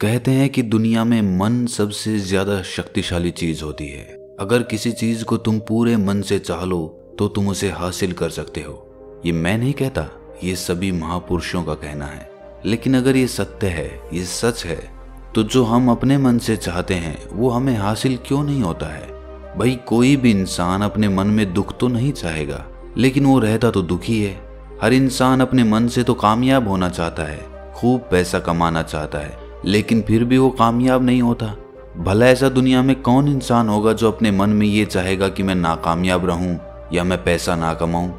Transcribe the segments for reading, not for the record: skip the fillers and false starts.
कहते हैं कि दुनिया में मन सबसे ज्यादा शक्तिशाली चीज होती है। अगर किसी चीज को तुम पूरे मन से चाह लो तो तुम उसे हासिल कर सकते हो। ये मैं नहीं कहता, ये सभी महापुरुषों का कहना है। लेकिन अगर ये सत्य है, ये सच है, तो जो हम अपने मन से चाहते हैं वो हमें हासिल क्यों नहीं होता है? भाई, कोई भी इंसान अपने मन में दुख तो नहीं चाहेगा, लेकिन वो रहता तो दुखी है। हर इंसान अपने मन से तो कामयाब होना चाहता है, खूब पैसा कमाना चाहता है, लेकिन फिर भी वो कामयाब नहीं होता। भला ऐसा दुनिया में कौन इंसान होगा जो अपने मन में ये चाहेगा कि मैं नाकामयाब रहूं या मैं पैसा ना कमाऊं?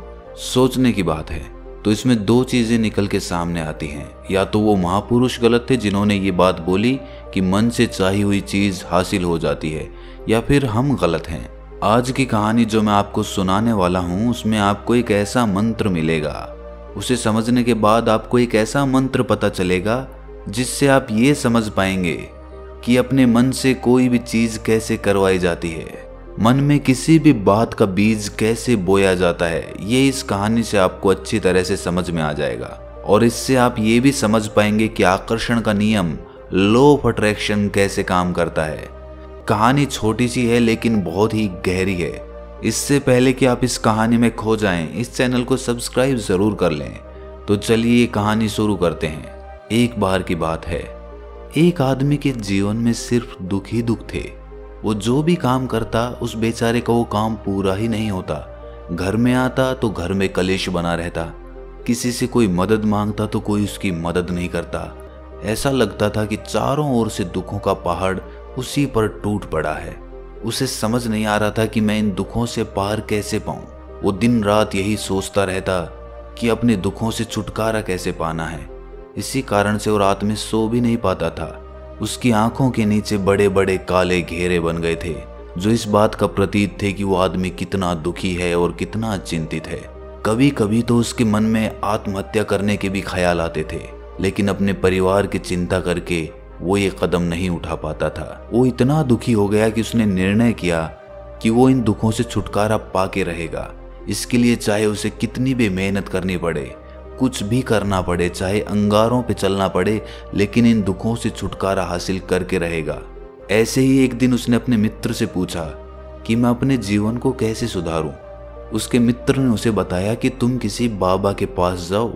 सोचने की बात है। तो इसमें दो चीजें निकल के सामने आती हैं। या तो वो महापुरुष गलत थे जिन्होंने ये बात बोली कि मन से चाही हुई चीज हासिल हो जाती है, या फिर हम गलत हैं। आज की कहानी जो मैं आपको सुनाने वाला हूँ उसमें आपको एक ऐसा मंत्र मिलेगा। उसे समझने के बाद आपको एक ऐसा मंत्र पता चलेगा जिससे आप ये समझ पाएंगे कि अपने मन से कोई भी चीज कैसे करवाई जाती है, मन में किसी भी बात का बीज कैसे बोया जाता है। ये इस कहानी से आपको अच्छी तरह से समझ में आ जाएगा, और इससे आप ये भी समझ पाएंगे कि आकर्षण का नियम, लॉ ऑफ अट्रैक्शन कैसे काम करता है। कहानी छोटी सी है लेकिन बहुत ही गहरी है। इससे पहले कि आप इस कहानी में खो जाएं, इस चैनल को सब्सक्राइब जरूर कर लें। तो चलिए ये कहानी शुरू करते हैं। एक बार की बात है, एक आदमी के जीवन में सिर्फ दुख ही दुख थे। वो जो भी काम करता उस बेचारे का वो काम पूरा ही नहीं होता। घर में आता तो घर में कलेश बना रहता, किसी से कोई मदद मांगता तो कोई उसकी मदद नहीं करता। ऐसा लगता था कि चारों ओर से दुखों का पहाड़ उसी पर टूट पड़ा है। उसे समझ नहीं आ रहा था कि मैं इन दुखों से पार कैसे पाऊं। वो दिन रात यही सोचता रहता कि अपने दुखों से छुटकारा कैसे पाना है। इसी कारण से वो रात में सो भी नहीं पाता था। उसकी आंखों के नीचे बड़े बड़े काले घेरे बन गए थे, जो इस बात का प्रतीक थे कि वो आदमी कितना दुखी है और कितना चिंतित है। कभी कभी तो उसके मन में आत्महत्या करने के भी ख्याल आते थे, लेकिन अपने परिवार की चिंता करके वो ये कदम नहीं उठा पाता था। वो इतना दुखी हो गया कि उसने निर्णय किया कि वो इन दुखों से छुटकारा पाके रहेगा। इसके लिए चाहे उसे कितनी भी मेहनत करनी पड़े, कुछ भी करना पड़े, चाहे अंगारों पे चलना पड़े, लेकिन इन दुखों से छुटकारा हासिल करके रहेगा। ऐसे ही एक दिन उसने अपने मित्र से पूछा कि मैं अपने जीवन को कैसे सुधारूं। उसके मित्र ने उसे बताया कि तुम किसी बाबा के पास जाओ।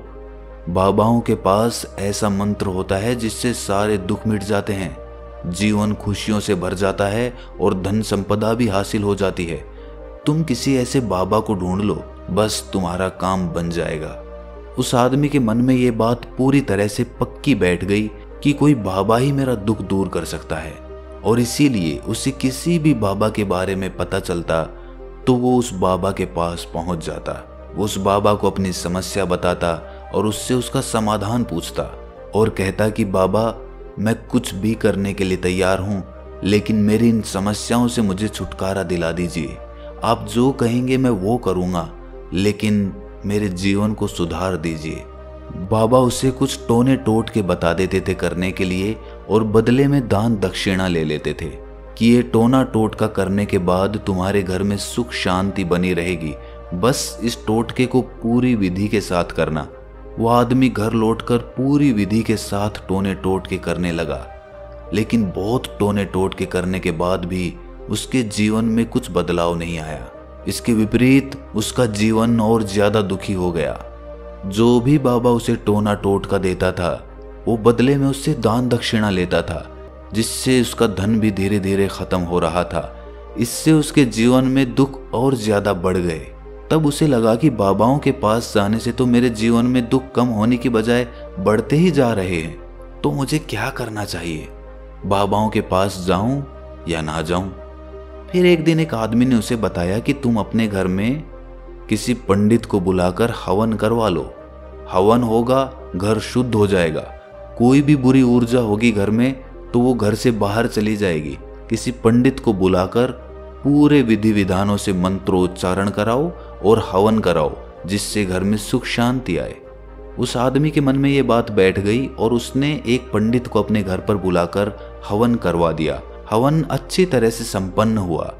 बाबाओं के पास ऐसा मंत्र होता है जिससे सारे दुख मिट जाते हैं, जीवन खुशियों से भर जाता है और धन संपदा भी हासिल हो जाती है। तुम किसी ऐसे बाबा को ढूंढ लो, बस तुम्हारा काम बन जाएगा। उस आदमी के मन में ये बात पूरी तरह से पक्की बैठ गई कि कोई बाबा ही मेरा दुख दूर कर सकता है, और इसीलिए उसे किसी भी बाबा के बारे में पता चलता तो वो उस बाबा के पास पहुंच जाता। वो उस बाबा को अपनी समस्या बताता और उससे उसका समाधान पूछता और कहता कि बाबा, मैं कुछ भी करने के लिए तैयार हूं, लेकिन मेरी इन समस्याओं से मुझे छुटकारा दिला दीजिए। आप जो कहेंगे मैं वो करूंगा, लेकिन मेरे जीवन को सुधार दीजिए। बाबा उसे कुछ टोने टोट के बता देते थे करने के लिए, और बदले में दान दक्षिणा ले लेते थे कि ये टोना टोटका करने के बाद तुम्हारे घर में सुख शांति बनी रहेगी, बस इस टोटके को पूरी विधि के साथ करना। वो आदमी घर लौटकर पूरी विधि के साथ टोने टोटके करने लगा, लेकिन बहुत टोने टोटके करने के बाद भी उसके जीवन में कुछ बदलाव नहीं आया। इसके विपरीत उसका जीवन और ज्यादा दुखी हो गया। जो भी बाबा उसे टोना टोटका देता था वो बदले में उससे दान दक्षिणा लेता था, जिससे उसका धन भी धीरे धीरे खत्म हो रहा था। इससे उसके जीवन में दुख और ज्यादा बढ़ गए। तब उसे लगा कि बाबाओं के पास जाने से तो मेरे जीवन में दुख कम होने की बजाय बढ़ते ही जा रहे हैं, तो मुझे क्या करना चाहिए? बाबाओं के पास जाऊं या ना जाऊं? फिर एक दिन एक आदमी ने उसे बताया कि तुम अपने घर में किसी पंडित को बुलाकर हवन करवा लो। हवन होगा, घर शुद्ध हो जाएगा। कोई भी बुरी ऊर्जा होगी घर में तो वो घर से बाहर चली जाएगी। किसी पंडित को बुलाकर पूरे विधि विधानों से मंत्रोच्चारण कराओ और हवन कराओ, जिससे घर में सुख शांति आए। उस आदमी के मन में ये बात बैठ गई और उसने एक पंडित को अपने घर पर बुलाकर हवन करवा दिया। हवन अच्छी तरह से संपन्न हुआ।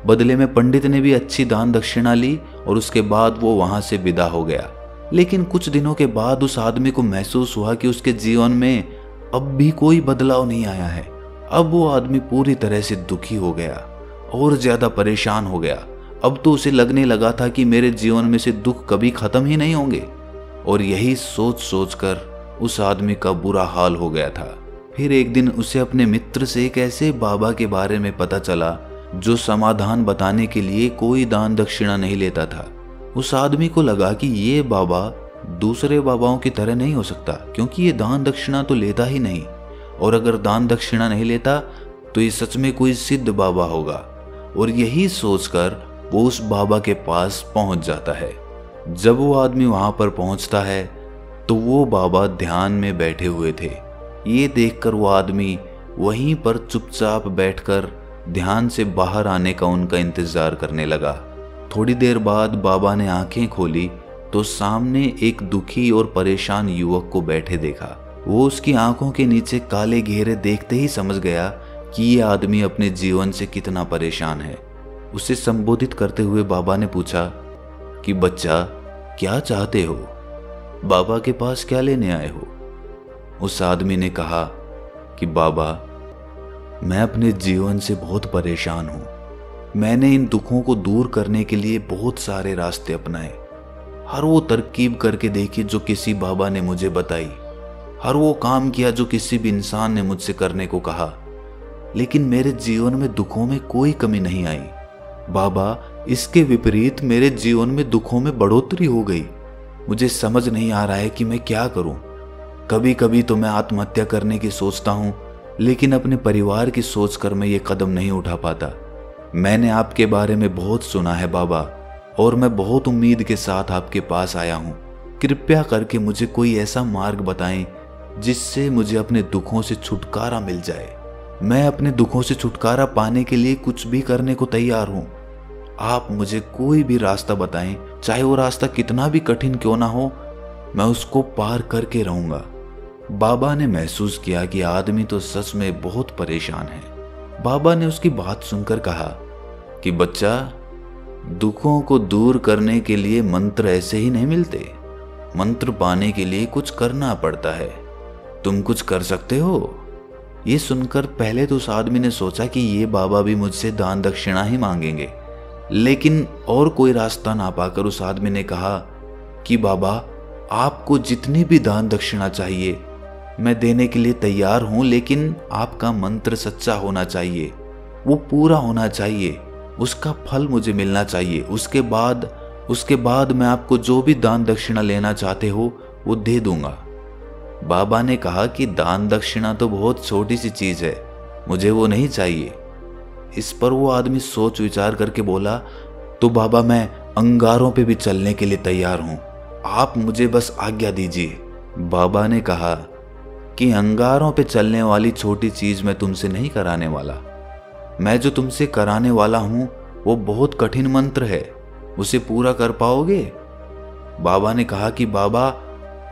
बदले में पंडित ने भी अच्छी दान दक्षिणा ली और उसके बाद वो वहां से विदा हो गया। लेकिन कुछ दिनों के बाद उस आदमी को महसूस हुआ कि उसके जीवन में अब भी कोई बदलाव नहीं आया है। अब वो आदमी पूरी तरह से दुखी हो गया और ज्यादा परेशान हो गया। अब तो उसे लगने लगा था कि मेरे जीवन में से दुख कभी खत्म ही नहीं होंगे। और यही सोच सोच कर उस आदमी का बुरा हाल हो गया था। फिर एक दिन उसे अपने मित्र से एक ऐसे बाबा के बारे में पता चला जो समाधान बताने के लिए कोई दान दक्षिणा नहीं लेता था। उस आदमी को लगा कि ये बाबा दूसरे बाबाओं की तरह नहीं हो सकता, क्योंकि ये दान दक्षिणा तो लेता ही नहीं, और अगर दान दक्षिणा नहीं लेता तो ये सच में कोई सिद्ध बाबा होगा। और यही सोचकर वो उस बाबा के पास पहुंच जाता है। जब वो आदमी वहां पर पहुंचता है तो वो बाबा ध्यान में बैठे हुए थे। ये देखकर वो आदमी वहीं पर चुपचाप बैठकर ध्यान से बाहर आने का उनका इंतजार करने लगा। थोड़ी देर बाद बाबा ने आंखें खोली तो सामने एक दुखी और परेशान युवक को बैठे देखा। वो उसकी आंखों के नीचे काले घेरे देखते ही समझ गया कि ये आदमी अपने जीवन से कितना परेशान है। उसे संबोधित करते हुए बाबा ने पूछा कि बच्चा, क्या चाहते हो? बाबा के पास क्या लेने आए हो? उस आदमी ने कहा कि बाबा, मैं अपने जीवन से बहुत परेशान हूं। मैंने इन दुखों को दूर करने के लिए बहुत सारे रास्ते अपनाए, हर वो तरकीब करके देखी जो किसी बाबा ने मुझे बताई, हर वो काम किया जो किसी भी इंसान ने मुझसे करने को कहा, लेकिन मेरे जीवन में दुखों में कोई कमी नहीं आई। बाबा, इसके विपरीत मेरे जीवन में दुखों में बढ़ोतरी हो गई। मुझे समझ नहीं आ रहा है कि मैं क्या करूं। कभी कभी तो मैं आत्महत्या करने की सोचता हूं, लेकिन अपने परिवार की सोचकर मैं ये कदम नहीं उठा पाता। मैंने आपके बारे में बहुत सुना है बाबा, और मैं बहुत उम्मीद के साथ आपके पास आया हूं। कृपया करके मुझे कोई ऐसा मार्ग बताएं जिससे मुझे अपने दुखों से छुटकारा मिल जाए। मैं अपने दुखों से छुटकारा पाने के लिए कुछ भी करने को तैयार हूं। आप मुझे कोई भी रास्ता बताएं, चाहे वो रास्ता कितना भी कठिन क्यों ना हो, मैं उसको पार करके रहूंगा। बाबा ने महसूस किया कि आदमी तो सच में बहुत परेशान है। बाबा ने उसकी बात सुनकर कहा कि बच्चा, दुखों को दूर करने के लिए मंत्र ऐसे ही नहीं मिलते। मंत्र पाने के लिए कुछ करना पड़ता है। तुम कुछ कर सकते हो? ये सुनकर पहले तो उस आदमी ने सोचा कि ये बाबा भी मुझसे दान दक्षिणा ही मांगेंगे, लेकिन और कोई रास्ता ना पाकर उस आदमी ने कहा कि बाबा, आपको जितनी भी दान दक्षिणा चाहिए मैं देने के लिए तैयार हूं, लेकिन आपका मंत्र सच्चा होना चाहिए, वो पूरा होना चाहिए, उसका फल मुझे मिलना चाहिए। उसके बाद मैं आपको जो भी दान दक्षिणा लेना चाहते हो वो दे दूंगा। बाबा ने कहा कि दान दक्षिणा तो बहुत छोटी सी चीज है, मुझे वो नहीं चाहिए। इस पर वो आदमी सोच विचार करके बोला, तो बाबा, मैं अंगारों पे भी चलने के लिए तैयार हूं, आप मुझे बस आज्ञा दीजिए। बाबा ने कहा कि अंगारों पे चलने वाली छोटी चीज मैं तुमसे नहीं कराने वाला। मैं जो तुमसे कराने वाला हूं वो बहुत कठिन मंत्र है, उसे पूरा कर पाओगे? बाबा ने कहा कि बाबा,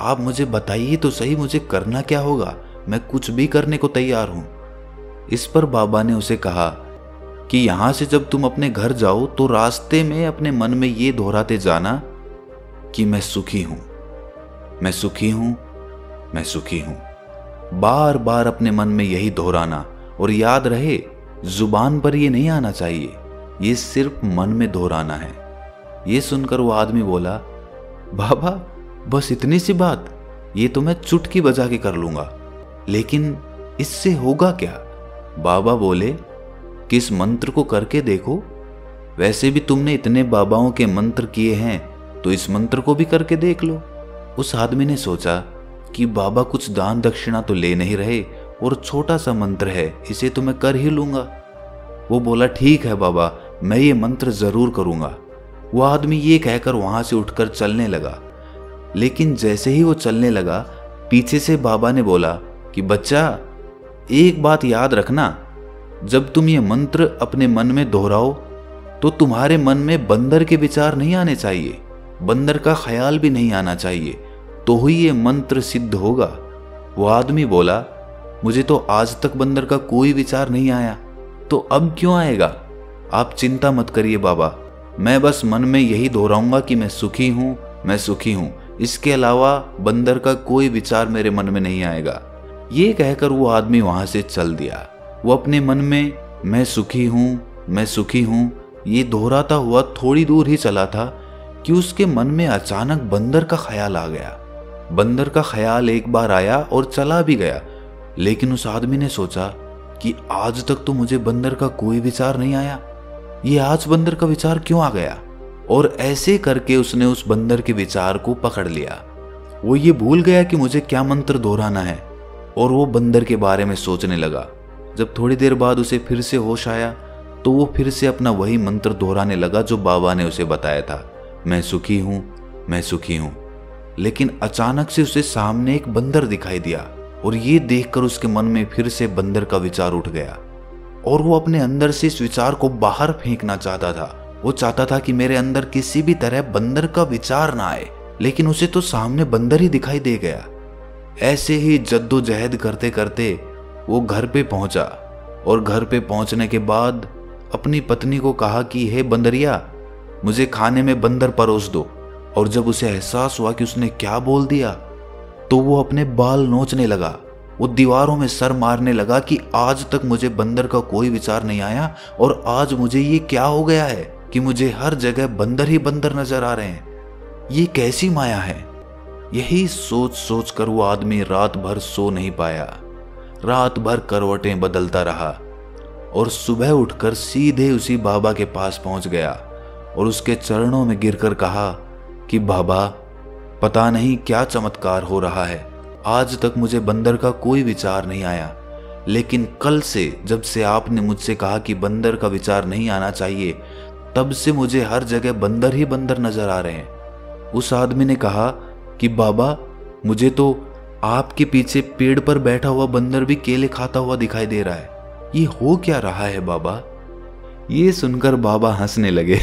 आप मुझे बताइए तो सही, मुझे करना क्या होगा, मैं कुछ भी करने को तैयार हूं। इस पर बाबा ने उसे कहा कि यहां से जब तुम अपने घर जाओ तो रास्ते में अपने मन में ये दोहराते जाना कि मैं सुखी हूं, मैं सुखी हूं, मैं सुखी हूं। बार बार अपने मन में यही दोहराना, और याद रहे जुबान पर ये नहीं आना चाहिए, ये सिर्फ मन में दोहराना है। ये सुनकर वो आदमी बोला, बाबा, बस इतनी सी बात, ये तो मैं चुटकी बजा के कर लूंगा, लेकिन इससे होगा क्या? बाबा बोले कि इस मंत्र को करके देखो, वैसे भी तुमने इतने बाबाओं के मंत्र किए हैं तो इस मंत्र को भी करके देख लो। उस आदमी ने सोचा कि बाबा कुछ दान दक्षिणा तो ले नहीं रहे और छोटा सा मंत्र है, इसे तो मैं कर ही लूंगा। वो बोला, ठीक है बाबा, मैं ये मंत्र जरूर करूंगा। वो आदमी ये कहकर वहां से उठकर चलने लगा, लेकिन जैसे ही वो चलने लगा, पीछे से बाबा ने बोला कि बच्चा, एक बात याद रखना, जब तुम ये मंत्र अपने मन में दोहराओ तो तुम्हारे मन में बंदर के विचार नहीं आने चाहिए, बंदर का ख्याल भी नहीं आना चाहिए, तो ही ये मंत्र सिद्ध होगा। वो आदमी बोला, मुझे तो आज तक बंदर का कोई विचार नहीं आया, तो अब क्यों आएगा? आप चिंता मत करिए बाबा, मैं बस मन में यही दोहराऊंगा कि मैं सुखी हूं, मैं सुखी हूं। इसके अलावा बंदर का कोई विचार मेरे मन में नहीं आएगा। ये कहकर वो आदमी वहां से चल दिया। वो अपने मन में मैं सुखी हूँ, मैं सुखी हूँ ये दोहराता हुआ थोड़ी दूर ही चला था कि उसके मन में अचानक बंदर का ख्याल आ गया। बंदर का ख्याल एक बार आया और चला भी गया, लेकिन उस आदमी ने सोचा कि आज तक तो मुझे बंदर का कोई विचार नहीं आया, ये आज बंदर का विचार क्यों आ गया। और ऐसे करके उसने उस बंदर के विचार को पकड़ लिया। वो ये भूल गया कि मुझे क्या मंत्र दोहराना है और वो बंदर के बारे में सोचने लगा। जब थोड़ी देर बाद उसे फिर से होश आया तो वो फिर से अपना वही मंत्र दोहराने लगा जो बाबा ने उसे बताया था, मैं सुखी हूँ, मैं सुखी हूँ। लेकिन अचानक से उसे सामने एक बंदर दिखाई दिया और ये देखकर उसके मन में फिर से बंदर का विचार उठ गया और वो अपने अंदर से इस विचार को बाहर फेंकना चाहता था। वो चाहता था कि मेरे अंदर किसी भी तरह बंदर का विचार ना आए, लेकिन उसे तो सामने बंदर ही दिखाई दे गया। ऐसे ही जद्दोजहद करते करते वो घर पे पहुंचा और घर पे पहुंचने के बाद अपनी पत्नी को कहा कि हे बंदरिया, मुझे खाने में बंदर परोस दो। और जब उसे एहसास हुआ कि उसने क्या बोल दिया तो वो अपने बाल नोचने लगा। वो दीवारों में सर मारने लगा कि आज तक मुझे बंदर का कोई विचार नहीं आया और आज मुझे ये क्या हो गया है कि मुझे हर जगह बंदर ही बंदर नजर आ रहे हैं, ये कैसी माया है। यही सोच सोच कर वो आदमी रात भर सो नहीं पाया। रात भर करवटें बदलता रहा और सुबह उठकर सीधे उसी बाबा के पास पहुंच गया और उसके चरणों में गिरकर कहा कि बाबा, पता नहीं क्या चमत्कार हो रहा है, आज तक मुझे बंदर का कोई विचार नहीं आया, लेकिन कल से जब से आपने मुझसे कहा कि बंदर का विचार नहीं आना चाहिए, तब से मुझे हर जगह बंदर ही बंदर नजर आ रहे हैं। उस आदमी ने कहा कि बाबा, मुझे तो आपके पीछे पेड़ पर बैठा हुआ बंदर भी केले खाता हुआ दिखाई दे रहा है, ये हो क्या रहा है बाबा। ये सुनकर बाबा हंसने लगे।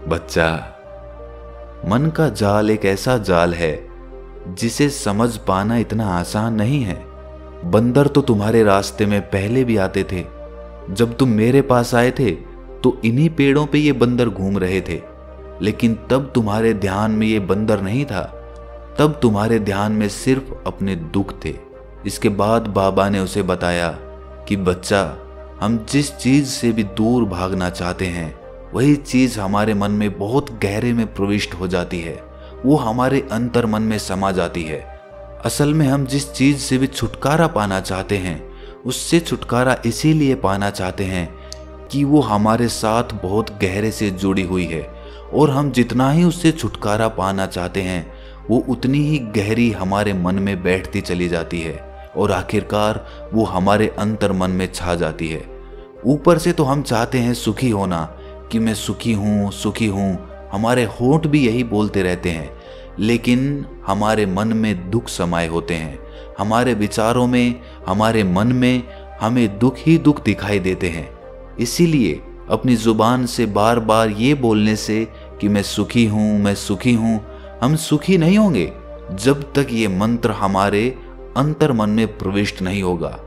बच्चा, मन का जाल एक ऐसा जाल है जिसे समझ पाना इतना आसान नहीं है। बंदर तो तुम्हारे रास्ते में पहले भी आते थे। जब तुम मेरे पास आए थे तो इन्हीं पेड़ों पे ये बंदर घूम रहे थे, लेकिन तब तुम्हारे ध्यान में ये बंदर नहीं था, तब तुम्हारे ध्यान में सिर्फ अपने दुख थे। इसके बाद बाबा ने उसे बताया कि बच्चा, हम जिस चीज से भी दूर भागना चाहते हैं वही चीज हमारे मन में बहुत गहरे में प्रविष्ट हो जाती है, वो हमारे अंतर मन में समा जाती है। असल में हम जिस चीज से भी छुटकारा पाना चाहते हैं उससे छुटकारा इसीलिए पाना चाहते हैं कि वो हमारे साथ बहुत गहरे से जुड़ी हुई है, और हम जितना ही उससे छुटकारा पाना चाहते हैं वो उतनी ही गहरी हमारे मन में बैठती चली जाती है और आखिरकार वो हमारे अंतर मन में छा जाती है। ऊपर से तो हम चाहते हैं सुखी होना कि मैं सुखी हूँ, सुखी हूँ, हमारे होंठ भी यही बोलते रहते हैं, लेकिन हमारे मन में दुख समाये होते हैं। हमारे विचारों में, हमारे मन में हमें दुख ही दुख दिखाई देते हैं। इसीलिए अपनी जुबान से बार बार ये बोलने से कि मैं सुखी हूँ, मैं सुखी हूँ, हम सुखी नहीं होंगे जब तक ये मंत्र हमारे अंतर मन में प्रविष्ट नहीं होगा।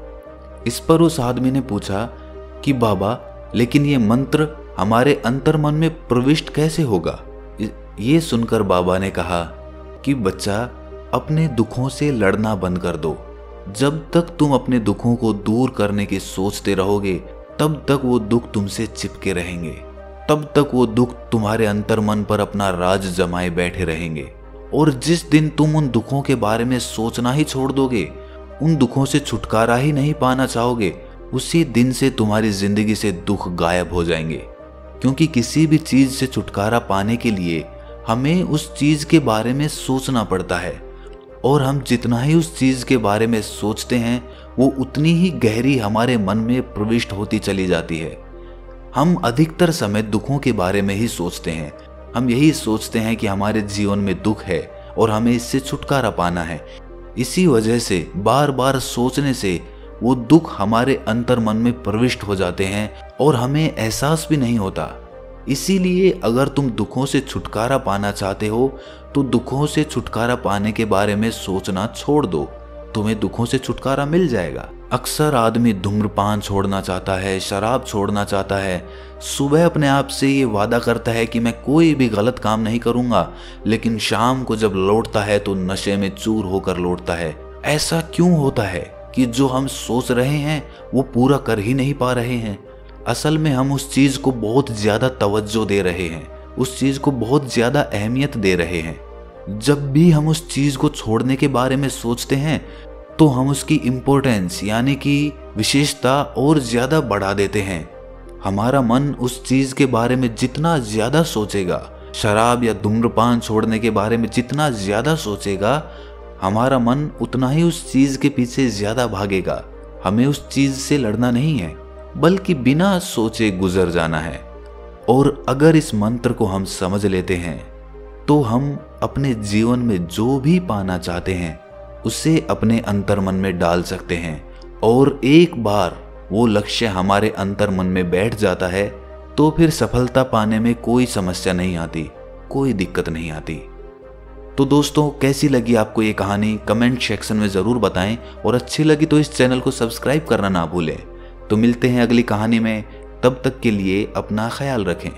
इस पर उस आदमी ने पूछा कि बाबा, लेकिन ये मंत्र हमारे अंतर मन में प्रविष्ट कैसे होगा। ये सुनकर बाबा ने कहा कि बच्चा, अपने दुखों से लड़ना बंद कर दो। जब तक तुम अपने दुखों को दूर करने की सोचते रहोगे तब तक वो दुख तुमसे चिपके रहेंगे, तब तक वो दुख तुम्हारे अंतर मन पर अपना राज जमाए बैठे रहेंगे। और जिस दिन तुम उन दुखों के बारे में सोचना ही छोड़ दोगे, उन दुखों से छुटकारा ही नहीं पाना चाहोगे, उसी दिन से तुम्हारी जिंदगी से दुख गायब हो जाएंगे। क्योंकि किसी भी चीज से छुटकारा पाने के लिए हमें उस चीज के बारे में सोचना पड़ता है, और हम जितना ही उस चीज के बारे में सोचते हैं वो उतनी ही गहरी हमारे मन में प्रविष्ट होती चली जाती है। हम अधिकतर समय दुखों के बारे में ही सोचते हैं। हम यही सोचते हैं कि हमारे जीवन में दुख है और हमें इससे छुटकारा पाना है। इसी वजह से बार बार सोचने से वो दुख हमारे अंतर मन में प्रविष्ट हो जाते हैं और हमें एहसास भी नहीं होता। इसीलिए अगर तुम दुखों से छुटकारा पाना चाहते हो तो दुखों से छुटकारा पाने के बारे में सोचना छोड़ दो। तुम्हें दुखों से छुटकारा मिल जाएगा। अक्सर आदमी धूम्रपान छोड़ना चाहता है, शराब छोड़ना चाहता है, सुबह अपने आप से ये वादा करता है कि मैं कोई भी गलत काम नहीं करूंगा, लेकिन शाम को जब लौटता है तो नशे में चूर होकर लौटता है। ऐसा क्यों होता है कि जो हम सोच रहे हैं वो पूरा कर ही नहीं पा रहे हैं? असल में हम उस चीज को बहुत ज्यादा तवज्जो दे रहे हैं, उस चीज को बहुत ज्यादा अहमियत दे रहे हैं। जब भी हम उस चीज को छोड़ने के बारे में सोचते हैं तो हम उसकी इम्पोर्टेंस यानी कि विशेषता और ज्यादा बढ़ा देते हैं। हमारा मन उस चीज के बारे में जितना ज्यादा सोचेगा, शराब या धूम्रपान छोड़ने के बारे में जितना ज्यादा सोचेगा, हमारा मन उतना ही उस चीज के पीछे ज्यादा भागेगा। हमें उस चीज से लड़ना नहीं है, बल्कि बिना सोचे गुजर जाना है। और अगर इस मंत्र को हम समझ लेते हैं तो हम अपने जीवन में जो भी पाना चाहते हैं उसे अपने अंतर्मन में डाल सकते हैं। और एक बार वो लक्ष्य हमारे अंतर्मन में बैठ जाता है तो फिर सफलता पाने में कोई समस्या नहीं आती, कोई दिक्कत नहीं आती। तो दोस्तों, कैसी लगी आपको ये कहानी कमेंट सेक्शन में ज़रूर बताएं, और अच्छी लगी तो इस चैनल को सब्सक्राइब करना ना भूलें। तो मिलते हैं अगली कहानी में, तब तक के लिए अपना ख्याल रखें।